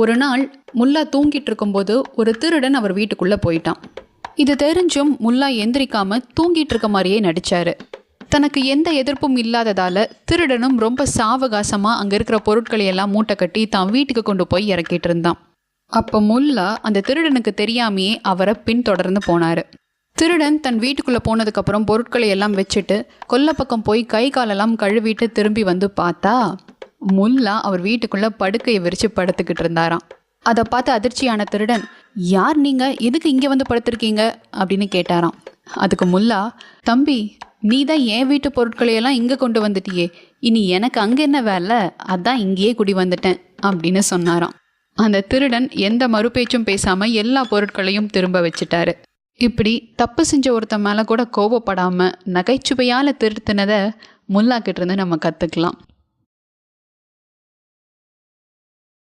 ஒரு நாள் முல்லா தூங்கிட்டு இருக்கும்போது ஒரு திருடன் அவர் வீட்டுக்குள்ளே போயிட்டான். இது தெரிஞ்சும் முல்லா எந்திரிக்காம தூங்கிட்டு இருக்க மாதிரியே நடிச்சாரு. தனக்கு எந்த எதிர்ப்பும் இல்லாததால திருடனும் ரொம்ப சாவகாசமாக அங்கே இருக்கிற பொருட்களை எல்லாம் மூட்டை கட்டி தான் வீட்டுக்கு கொண்டு போய் இறக்கிட்டு இருந்தான். அப்போ முல்லா அந்த திருடனுக்கு தெரியாமையே அவரை பின்தொடர்ந்து போனார். திருடன் தன் வீட்டுக்குள்ளே போனதுக்கப்புறம் பொருட்களை எல்லாம் வச்சுட்டு கொல்லை பக்கம் போய் கை காலெல்லாம் கழுவிட்டு திரும்பி வந்து பார்த்தா முல்லா அவர் வீட்டுக்குள்ளே படுக்கையை விரித்து படுத்துக்கிட்டு இருந்தாராம். அதை பார்த்து அதிர்ச்சியான திருடன், யார் நீங்கள், எதுக்கு இங்கே வந்து படுத்திருக்கீங்க அப்படின்னு கேட்டாராம். அதுக்கு முல்லா, தம்பி நீ தான் என் வீட்டு பொருட்களையெல்லாம் இங்கே கொண்டு வந்துட்டியே, இனி எனக்கு அங்கே என்ன வேலை, அதான் இங்கேயே குடி வந்துட்டேன் அப்படின்னு சொன்னாராம். அந்த திருடன் எந்த மறுபேச்சும் பேசாமல் எல்லா பொருட்களையும் திரும்ப வச்சுட்டாரு. இப்படி தப்பு செஞ்ச ஒருத்தன் மேலே கூட கோவப்படாமல் நகைச்சுவையால் திருத்தினதை முல்லா கிட்ட இருந்து நம்ம கற்றுக்கலாம்.